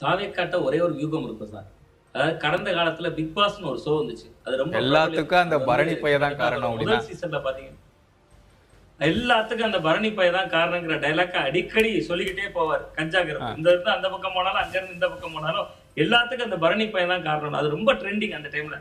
தாவேக்காட்ட ஒரே ஒரு வியூகம் இருக்கும் சார். அதாவது கடந்த காலத்துல பிக் பாஸ்னு ஒரு ஷோ வந்துச்சு. அது ரொம்ப எல்லாத்துக்கும் அந்த பரணி பைய தான் காரணம் அப்படின்னா முதல் சீசன்ல பாத்தீங்கன்னா எல்லாத்துக்கும் அந்த பரணி பைய தான் காரணங்கிற டைலாக் அடிக்கடி சொல்லிக்கிட்டே போவார். கஞ்சாகரம் இந்த இருந்து அந்த பக்கம் போனாலும் அங்க இருந்து இந்த பக்கம் போனாலும் எல்லாத்துக்கும் அந்த பரணி பைய தான் காரணம். அது ரொம்ப ட்ரெண்டிங் அந்த டைம்ல.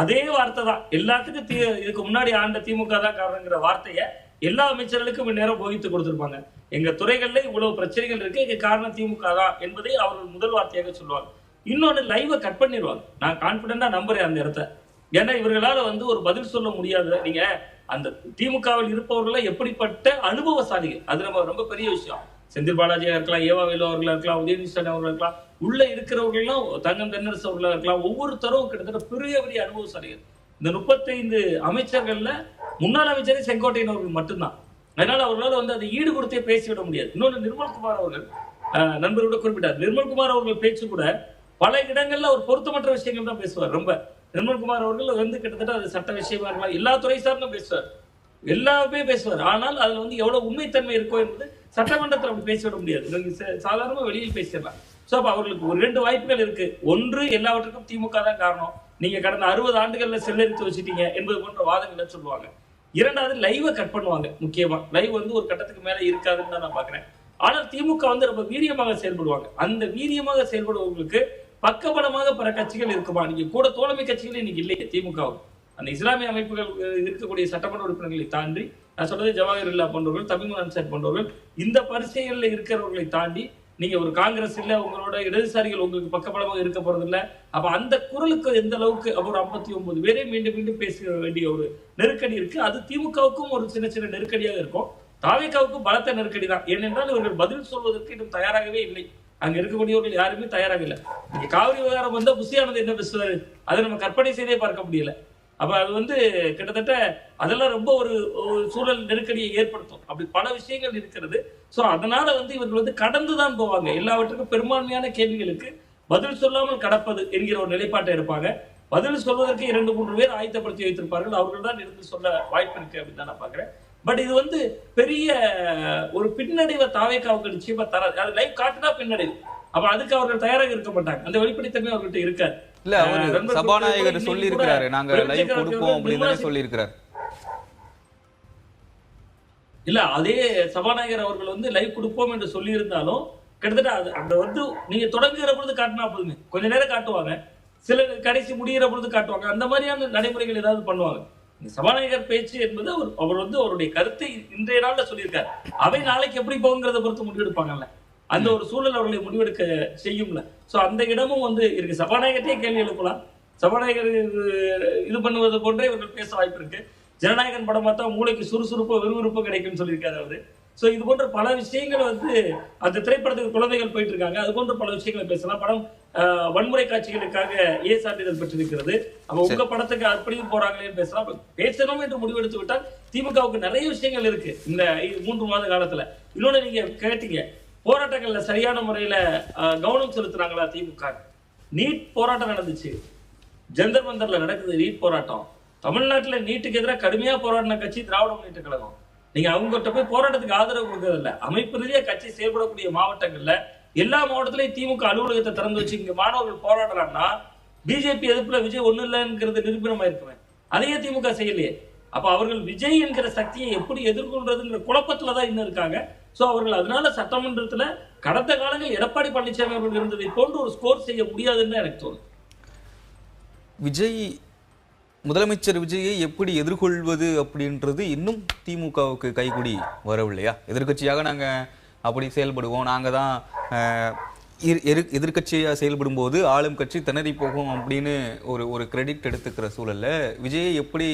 அதே வார்த்தை தான் எல்லாத்துக்கும் இதுக்கு முன்னாடி ஆண்ட திமுக தான் காரணங்கிற வார்த்தைய எல்லா அமைச்சர்களுக்கும் நேரம் போகித்து கொடுத்திருப்பாங்க. எங்க துறைகள்ல இவ்வளவு பிரச்சனைகள் இருக்கு, இங்க காரணம் திமுக தான் என்பதை அவர்கள் முதல் வார்த்தையாக சொல்லுவாங்க. இன்னொன்னு லைவ கட் பண்ணிடுவாங்க. நான் கான்பிடண்டா நம்புறேன் அந்த இடத்த. ஏன்னா இவர்களால ஒரு பதில் சொல்ல முடியாது. நீங்க அந்த திமுகவில் இருப்பவர்கள எப்படிப்பட்ட அனுபவசாலிகள், அது நம்ம ரொம்ப பெரிய விஷயம். செந்தில் பாலாஜியா இருக்கலாம், ஏவா வேலு அவர்களா இருக்கலாம், உதயநிதி அவர்களா இருக்கலாம், உள்ள இருக்கிறவர்கள்லாம் தங்கம் தென்னரசு அவர்களா இருக்கலாம். ஒவ்வொருத்தரும் கிட்டத்தட்ட பெரிய பெரிய அனுபவசாலிகள். இந்த 35 அமைச்சர்கள்ல முன்னாள் அமைச்சரே செங்கோட்டையன் அவர்கள் மட்டும்தான். அதனால அவர்களால் அதை ஈடு கொடுத்தே பேசிவிட முடியாது. இன்னொன்று நிர்மல்குமார் அவர்கள் நண்பரோட குறிப்பிட்டார். நிர்மல்குமார் அவர்கள் பேச்சு கூட பல இடங்கள்ல ஒரு பொருத்தமற்ற விஷயங்கள் தான் பேசுவார். ரொம்ப நிர்மல்குமார் அவர்கள் கிட்டத்தட்ட அது சட்ட விஷயமா இருக்கலாம், எல்லா துறை சார்ந்தும் பேசுவார், எல்லாமே பேசுவார். ஆனால் அதுல எவ்வளவு உண்மைத்தன்மை இருக்கோ என்பது சட்டமன்றத்தில் அப்படி பேசிவிட முடியாது. சாதாரணமா வெளியில் பேசிடலாம். சோ அப்ப அவர்களுக்கு ஒரு 2 வாய்ப்புகள் இருக்கு. ஒன்று, எல்லாவற்றுக்கும் திமுக தான் காரணம், நீங்க கடந்த 60 ஆண்டுகள்ல செல்லரித்து வச்சுட்டீங்க என்பது போன்ற வாதங்களை சொல்லுவாங்க. இரண்டாவது, லைவ கட் பண்ணுவாங்க. முக்கியமா லைவ் ஒரு கட்டத்துக்கு மேல இருக்காதுன்னு தான் நான் பாக்குறேன். ஆனால் திமுக ரொம்ப வீரியமாக செயல்படுவாங்க. அந்த வீரியமாக செயல்படுவவங்களுக்கு பக்கபலமாக பிற கட்சிகள் இருக்குமா? நீங்க கூட தோழமை கட்சிகள் இன்னைக்கு இல்லையே திமுக. அந்த இஸ்லாமிய அமைப்புகள் இருக்கக்கூடிய சட்டமன்ற உறுப்பினர்களை தாண்டி, நான் சொல்றது ஜவாஹர் இல்லா போன்றவர்கள், தமிழ் அன்சார் போன்றவர்கள், இந்த பரிசைகள்ல இருக்கிறவர்களை தாண்டி நீங்க ஒரு காங்கிரஸ் இல்ல, உங்களோட இடதுசாரிகள் உங்களுக்கு பக்கபலமாக இருக்க போறது இல்ல. அப்ப அந்த குரலுக்கு எந்த அளவுக்கு ஒரு 59 பேரே மீண்டும் மீண்டும் பேச வேண்டிய ஒரு நெருக்கடி இருக்கு. அது திமுகவுக்கும் ஒரு சின்ன சின்ன நெருக்கடியாக இருக்கும். தாவேக்காவுக்கு பலத்த நெருக்கடி தான். ஏனென்றால் இவர்கள் பதில் சொல்வதற்கு இன்னும் தயாராகவே இல்லை. அங்க இருக்கக்கூடியவர்கள் யாருமே தயாராக இல்லை. நீங்க காவிரி விவகாரம் வந்தா புசியானது என்ன பேசுவாரு, அதை நம்ம கற்பனை செய்தே பார்க்க முடியல. அப்ப அது கிட்டத்தட்ட அதெல்லாம் ரொம்ப ஒரு சூழல் நெருக்கடியை ஏற்படுத்தும். அப்படி பல விஷயங்கள் இருக்கிறது. சோ அதனால இவர்கள் கடந்துதான் போவாங்க. எல்லாவற்றுக்கும் பெரும்பான்மையான கேள்விகளுக்கு பதில் சொல்லாமல் கடப்பது என்கிற ஒரு நிலைப்பாட்டை இருப்பாங்க. பதில் சொல்வதற்கு 2-3 பேர் ஆயத்தப்படுத்தி வைத்திருப்பார்கள். அவர்கள் தான் இருந்து சொல்ல வாய்ப்பு இருக்கு அப்படின்னு தான் நான் பாக்குறேன். பட் இது பெரிய ஒரு பின்னடைவை தாவேக்காவுக்கு நிச்சயமா தராது. அது லைவ் காட்டுனா பின்னடைவு. அப்ப அதுக்கு அவர்கள் தயாராக இருக்க மாட்டாங்க. அந்த வெளிப்படைத்தன்மை அவர்கிட்ட இருக்காது. இல்ல, அவர் சபாநாயகர் சொல்லி இருக்கிறாரு, நாங்க லைவ் கொடுப்போம் அப்படின்னு சொல்லி இருக்கிறார். இல்ல, அதே சபாநாயகர் அவர்கள் லைவ் கொடுப்போம் என்று சொல்லி இருந்தாலும் கிட்டத்தட்ட அந்த நீங்க தொடங்குகிற பொழுது காட்டினா போதுமே, கொஞ்ச நேரம் காட்டுவாங்க, சில கடைசி முடிகிற பொழுது காட்டுவாங்க. அந்த மாதிரியான நடைமுறைகள் ஏதாவது பண்ணுவாங்க. சபாநாயகர் பேச்சு என்பது அவர் அவருடைய கருத்தை இன்றைய நாள்ல சொல்லியிருக்காரு. அவை நாளைக்கு எப்படி போகுங்கிறத பொறுத்து முடிவெடுப்பாங்கல்ல, அந்த ஒரு சூழல் அவர்களை முடிவெடுக்க செய்யும்ல. சோ அந்த இடமும் இருக்கு. சபாநாயகத்தையே கேள்வி எழுப்பலாம். சபாநாயகர் இது பண்ணுவது போன்றே இவர்கள் பேச வாய்ப்பு இருக்கு. ஜனநாயகன் படம் பார்த்தா மூளைக்கு சுறுசுறுப்பு விறுவிறுப்பு கிடைக்கும்னு சொல்லியிருக்காரு அவரு. சோ இது போன்ற பல விஷயங்கள் அந்த திரைப்படத்துக்கு குழந்தைகள் போயிட்டு இருக்காங்க. அது போன்ற பல விஷயங்களை பேசலாம். படம் வன்முறை காட்சிகளுக்காக சான்றிதழ் பெற்றிருக்கிறது. அப்ப உங்க படத்துக்கு அப்படியும் போறாங்களேன்னு பேசலாம். பேசணும் என்று முடிவெடுத்து விட்டால் திமுகவுக்கு நிறைய விஷயங்கள் இருக்கு இந்த 3 மாத காலத்துல. இன்னொன்னு நீங்க கேட்டீங்க, போராட்டங்கள்ல சரியான முறையில கவனம் செலுத்துறாங்களா திமுக? நீட் போராட்டம் நடந்துச்சு, ஜந்தர் மந்தர்ல நடக்குது நீட் போராட்டம். தமிழ்நாட்டுல நீட்டுக்கு எதிராக கடுமையா போராடின கட்சி திராவிட முன்னேற்ற கழகம். நீங்க அவங்ககிட்ட போய் போராட்டத்துக்கு ஆதரவு கொடுக்கறது இல்ல. அமைப்பு ரீதியா கட்சி செயல்படக்கூடிய மாவட்டங்கள்ல எல்லா மாவட்டத்திலையும் திமுக அலுவலகத்தை திறந்து வச்சு இங்க மாணவர்கள் போராடுறாங்கன்னா பிஜேபி எதிர்ப்புல விஜய் ஒண்ணு இல்லைங்கிறது நிரூபணமா இருக்குமே. அதையே திமுக செய்யலையே. அப்ப அவர்கள் விஜய் என்கிற சக்தியை எப்படி எதிர்கொள்றதுங்கிற குழப்பத்துலதான் இன்னும் இருக்காங்க. சோ அவர்கள் அதனால சட்டமன்றத்துல கடந்த காலங்கள் எடப்பாடி பழனிசாமி அவர்கள் இருந்ததை போன்று ஒரு ஸ்கோர் செய்ய முடியாதுன்னு எனக்கு தோணுது. முதலமைச்சர் விஜயை எப்படி எதிர்கொள்வது அப்படின்றது இன்னும் திமுகவுக்கு கைகூடி வரவில்லையா? எதிர்கட்சியாக நாங்க அப்படி செயல்படுவோம், நாங்க தான் எதிர்கட்சியா செயல்படும் போது ஆளும் கட்சி திணறி போகும் அப்படின்னு ஒரு கிரெடிட் எடுத்துக்கிற சூழல்ல விஜயை எப்படி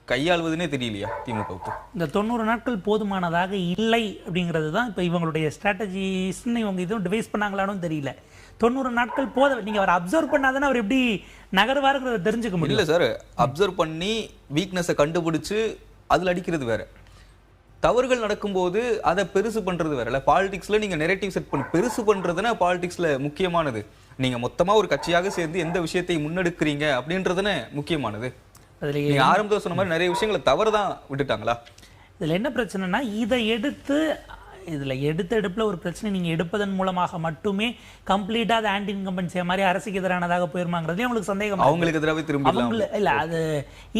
கையாள்வதுன்னே தெரியலையா திமுகவுக்கு? இந்த 90 நாட்கள் போதுமானதாக இல்லை அப்படிங்கிறது தான் இப்போ இவங்களுடைய ஸ்ட்ராட்டஜிஸ்ன்னு இவங்க இதுவும் டிவைஸ் பண்ணாங்களான்னு தெரியல. 90 நாட்கள் நீங்கள் அவர் அப்சர்வ் பண்ணாதானே அவர் எப்படி நகர்வாருங்கிறத தெரிஞ்சுக்க முடியும். இல்லை சார், அப்சர்வ் பண்ணி வீக்னஸை கண்டுபிடிச்சு அதில் அடிக்கிறது வேற, தவறுகள் நடக்கும்போது அதை பெருசு பண்றது வேற. இல்லை, பாலிடிக்ஸ்ல நீங்க நெரேட்டிவ் செட் பண்ணி பெருசு பண்றதுன்னா பாலிடிக்ஸ்ல முக்கியமானது. நீங்க மொத்தமா ஒரு கட்சியாக சேர்ந்து எந்த விஷயத்தை முன்னெடுக்கிறீங்க அப்படின்றதுன்னு முக்கியமானது. நீங்க ஆரம்பத்தில் சொன்ன மாதிரி நிறைய விஷயங்களை தவறுதான் விட்டுட்டாங்களா? இதுல என்ன பிரச்சனைனா, இதை எடுத்து இதுல எடுப்புல ஒரு பிரச்சனை நீங்க எடுப்பதன் மூலமாக மட்டுமே கம்ப்ளீட்டா அது ஆன்டி இன்கம்பன்சி மாதிரி அரசுக்கு எதிரானதாக போயிருமாங்கிறதுல அவங்களுக்கு சந்தேகம். அவங்களுக்கு எதிராகவே திரும்ப இல்ல அது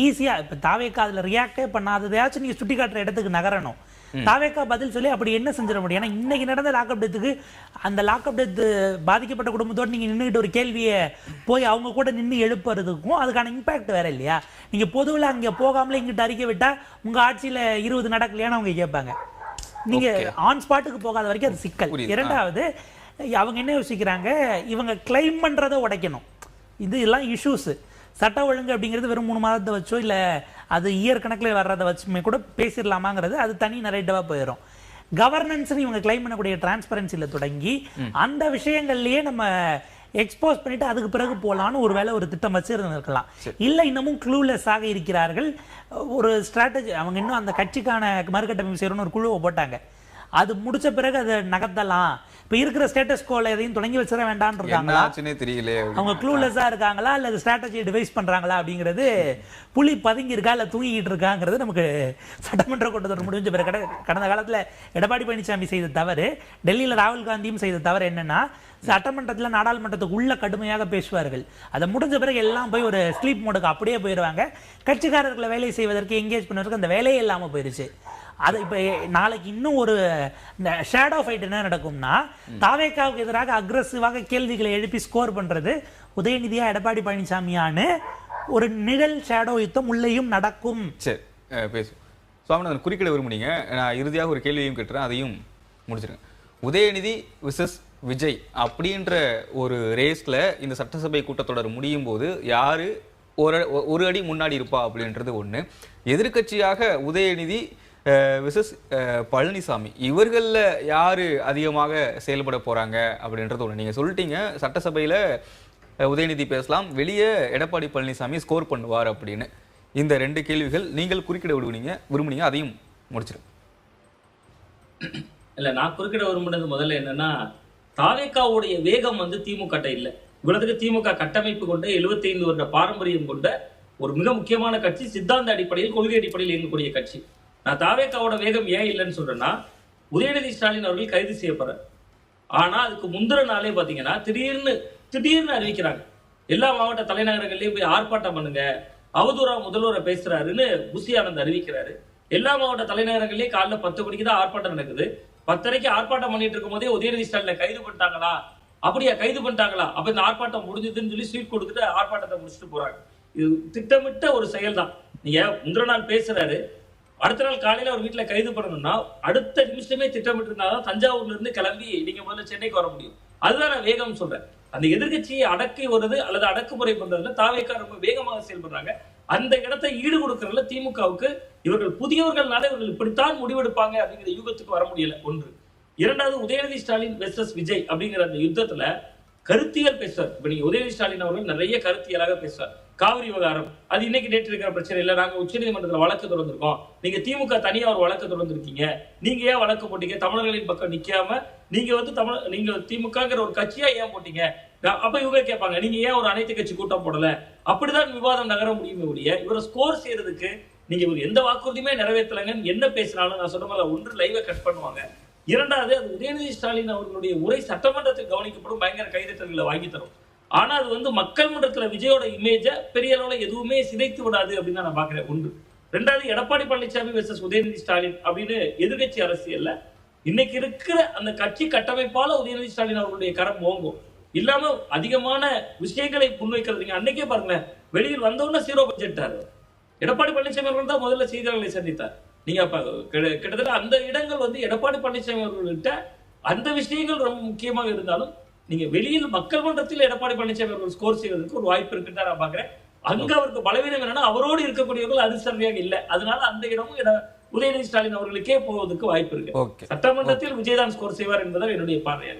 ஈஸியா இப்ப தாவேக்கா அதுல ரியாக்டே பண்ணாததையாச்சும் நீங்க சுட்டி காட்டுற இடத்துக்கு நகரணும். தாவேக்கா பதில் சொல்லி அப்படி என்ன செஞ்சிட முடியும்? ஏன்னா இன்னைக்கு நடந்த லாக்அப் டெத்துக்கு அந்த லாக்அப் டெத் பாதிக்கப்பட்ட குடும்பத்தோடு நீங்க நின்றுகிட்டு ஒரு கேள்வியை போய் அவங்க கூட நின்று எழுப்புறதுக்கும் அதுக்கான இம்பாக்ட் வேற இல்லையா? நீங்க பொதுவில் அங்க போகாமல இங்கிட்ட அறிக்கை விட்டா உங்க ஆட்சியில 20 நடக்கலையான்னு அவங்க கேட்பாங்க. நீங்க ஆன் ஸ்பாட்டுக்கு போகாத வரைக்கும் அது சிக்கல். இரண்டாவது அவங்க என்ன யோசிக்கிறாங்க, இவங்க கிளைம் பண்றதை உடைக்கணும். இது எல்லாம் இஷ்யூஸ். சட்ட ஒழுங்கு அப்படிங்கிறது வெறும் 3 மாதத்தை வச்சோ இல்ல அது இயர் கணக்கில் வர்றதை வச்சுமே கூட பேசிடலாமாங்கிறது அது தனி நரேட்டிவா போயிடும். கவர்னன்ஸ் இவங்க கிளைம் பண்ணக்கூடிய டிரான்ஸ்பரன்சில தொடங்கி அந்த விஷயங்கள்லயே நம்ம எக்ஸ்போஸ் பண்ணிட்டு அதுக்கு பிறகு போலான்னு ஒருவேளை ஒரு திட்டம் வச்சு இருந்திருக்கலாம். இல்ல இன்னமும் க்ளூலெஸ்ஸாக இருக்கிறார்கள். ஒரு ஸ்ட்ராட்டஜி அவங்க இன்னும் அந்த கட்சிக்கான மறுகட்டமைப்பு செய்யணும்னு ஒரு குழுவை போட்டாங்க. அது முடிச்ச பிறகு அதை நகர்த்தலாம். இப்ப இருக்கிற ஸ்டேட்டஸ் கோல எதையும் தொடங்கி வச்சிட வேண்டாம்னு இருக்காங்களா தெரியல. அவங்க க்ளூலெஸ்ஸா இருக்காங்களா இல்ல ஸ்ட்ராட்டஜி டிவைஸ் பண்றாங்களா அப்படிங்கிறது, புலி பதுங்கி இருக்கா இல்ல தூங்கிட்டு இருக்காங்கிறது நமக்கு சட்டமன்ற கூட்டத்தொடர் முடிஞ்ச பிறகு. கடந்த காலத்துல எடப்பாடி பழனிசாமி செய்த தவறு, டெல்லியில ராகுல் காந்தியும் செய்த தவறு என்னன்னா, சட்டமன்றத்தில் நாடாளுமன்றத்துக்கு உள்ள கடுமையாக பேசுவார்கள். அதை முடிஞ்ச பிறகு எல்லாம் போய் ஒரு ஸ்லீப் மோடுக்கு அப்படியே போயிடுவாங்க. கட்சிக்காரர்களை வேலை செய்வதற்கு எங்கேஜ் பண்ணுவதற்கு அந்த வேலையே இல்லாம போயிருச்சு. அது இப்ப நாளைக்கு இன்னும் ஒரு ஷேடோ ஃபைட் என்ன நடக்கும்னா, தாவேக்காவுக்கு எதிராக அக்ரெசிவாக கேள்விகளை எழுப்பி ஸ்கோர் பண்றது உதயநிதியா எடப்பாடி பழனிசாமியான்னு ஒரு நிழல் ஷேடோ யுத்தம் உள்ளேயும் நடக்கும். சரி பேசும் சுவாமிநாதன் குறுக்கிட விரும்புனீங்க. நான் இறுதியாக ஒரு கேள்வியும் கேட்டுறேன், அதையும் முடிச்சிருங்க. உதயநிதி விசஸ் விஜய் அப்படின்ற ஒரு ரேஸ்ல இந்த சட்டசபை கூட்டத்தொடர் முடியும் போது யாரு ஒரு அடி முன்னாடி இருப்பா அப்படின்றது ஒண்ணு. எதிர்கட்சியாக உதயநிதி விசஸ் பழனிசாமி இவர்கள்ல யாரு அதிகமாக செயல்பட போறாங்க அப்படின்றது ஒண்ணு. நீங்க சொல்லிட்டீங்க சட்டசபையில உதயநிதி பேசலாம், வெளியே எடப்பாடி பழனிசாமி ஸ்கோர் பண்ணுவார் அப்படின்னு. இந்த 2 கேள்விகள் நீங்கள் குறுக்கிட விரும்புனீங்க, அதையும் முடிச்சிடும். இல்ல நான் குறுக்கிட விரும்பினது முதல்ல என்னன்னா, தாவேக்காவுடைய வேகம் திமுக இல்ல. இவ்வளவுக்கு திமுக கட்டமைப்பு கொண்ட 75 வருட பாரம்பரியம் கொண்ட ஒரு மிக முக்கியமான கட்சி, சித்தாந்த அடிப்படையில் கொள்கை அடிப்படையில் இயங்கக்கூடிய கட்சி. நான் தாவேக்காவோட வேகம் ஏன் இல்லைன்னு சொல்றேன்னா, உதயநிதி ஸ்டாலின் அவர்கள் கைது செய்யப்படுறார். ஆனா அதுக்கு முந்திர நாளே பாத்தீங்கன்னா திடீர்னு அறிவிக்கிறாங்க, எல்லா மாவட்ட தலைநகரங்கள்லயும் போய் ஆர்ப்பாட்டம் பண்ணுங்க, அவதூறா முதல்வரை பேசுறாருன்னு புசி ஆனந்த் அறிவிக்கிறாரு. எல்லா மாவட்ட தலைநகரங்கள்லயும் காலைல 10 மணிக்கு தான் ஆர்ப்பாட்டம் நடக்குது. 10:30 ஆர்ப்பாட்டம் பண்ணிட்டு இருக்கும் போதே உதயநிதி ஸ்டாலினை கைது பண்ணிட்டாங்களா? அப்படியா கைது பண்ணிட்டாங்களா? அப்ப இந்த ஆர்ப்பாட்டம் முடிஞ்சதுன்னு சொல்லி ஸ்வீட் கொடுத்துட்டு ஆர்ப்பாட்டத்தை முடிச்சுட்டு போறாங்க. இது திட்டமிட்ட ஒரு செயல் தான். நீங்க முந்திர நாள் பேசுறாரு, அடுத்த நாள் காலையில ஒரு வீட்டுல கைது பண்ணணும்னா அடுத்த நிமிஷமே திட்டமிட்டு இருந்தாதான் தஞ்சாவூர்ல இருந்து கிளம்பி நீங்க முதல்ல சென்னைக்கு வர முடியும். அதுதான் நான் வேகம் சொல்றேன். அந்த எதிர்கட்சியை அடக்கி வருது அல்லது அடக்குமுறை பண்றதுல தாவேக்கா ரொம்ப வேகமாக செயல்படுறாங்க. அந்த இடத்தை ஈடு கொடுக்கறதுல திமுகவுக்கு இவர்கள் புதியவர்கள்னால இவர்கள் இப்படித்தான் முடிவெடுப்பாங்க அப்படிங்கிற யூகத்துக்கு வர முடியல. ஒன்று. இரண்டாவது, உதயநிதி ஸ்டாலின் வெர்சஸ் விஜய் அப்படிங்கிற அந்த யுத்தத்துல கருத்தியல் பேசுவார். இப்ப நீங்க உதயநிதி ஸ்டாலின் அவர்கள் நிறைய கருத்தியலாக பேசுவார். காவிரி விவகாரம் அது இன்னைக்கு நேற்று இருக்கிற பிரச்சனை இல்ல, நாங்க உச்சநீதிமன்றத்தில் வழக்கு தொடர்ந்திருக்கோம், நீங்க திமுக தனியா ஒரு வழக்கு தொடர்ந்திருக்கீங்க, நீங்க ஏன் வழக்கு போட்டீங்க, தமிழர்களின் பக்கம் நிக்காம நீங்க திமுகங்கிற ஒரு கட்சியா ஏன் போட்டீங்க? அப்ப இவங்க கேட்பாங்க, நீங்க ஏன் ஒரு அனைத்து கட்சி கூட்டம் போடல? அப்படிதான் விவாதம் நகர முடியுமே ஒழிய இவரை ஸ்கோர் செய்யறதுக்கு நீங்க இவர் எந்த வாக்குறுதியுமே நிறைவேற்றலங்கன்னு என்ன பேசினாலும் நான் சொன்ன மாதிரி ஒன்று லைவை கட் பண்ணுவாங்க. இரண்டாவது, அது உதயநிதி ஸ்டாலின் அவர்களுடைய உரை சட்டமன்றத்தில் கவனிக்கப்படும், பயங்கர கைதட்டல்களை வாங்கி தரும். ஆனா அது மக்கள் மன்றத்துல விஜயோட இமேஜ பெரிய அளவுல எதுவுமே சிதைத்து விடாது அப்படின்னு நான் பாக்குறேன். ஒன்று. ரெண்டாவது, எடப்பாடி பழனிசாமி வெர்சஸ் உதயநிதி ஸ்டாலின் அப்படின்னு எதிர்கட்சி அரசியல்ல இன்னைக்கு இருக்கிற அந்த கட்சி கட்டமைப்பால உதயநிதி ஸ்டாலின் அவர்களுடைய கரம் ஓங்கும். இல்லாம அதிகமான விஷயங்களை முன்வைக்கிறது. அன்னைக்கே பாருங்களேன், வெளியில் வந்தவொன்னு 0 பட்ஜெட்டாரு எடப்பாடி பழனிசாமி அவர்கள் தான் முதல்ல செய்தியாளர்களை சந்தித்தார். நீங்க கிட்டத்தட்ட அந்த இடங்கள் எடப்பாடி பழனிசாமி அவர்கள்ட்ட அந்த விஷயங்கள் ரொம்ப முக்கியமாக இருந்தாலும் நீங்க வெளியில் மக்கள் மன்றத்தில் எடப்பாடி பழனிசாமி அவர்கள் ஸ்கோர் செய்வதற்கு ஒரு வாய்ப்பு இருக்குன்னு நான் பாக்குறேன். அங்க அவருக்கு பலவீனம் என்னன்னா, அவரோடு இருக்கக்கூடியவர்கள் அதிர்ஷ்டமையாக இல்லை. அதனால அந்த இடமும் உதயநிதி ஸ்டாலின் அவர்களுக்கே போவதற்கு வாய்ப்பு இருக்கு. சட்டமன்றத்தில் விஜய் தான் ஸ்கோர் செய்வார் என்பதால் என்னுடைய பார்வை.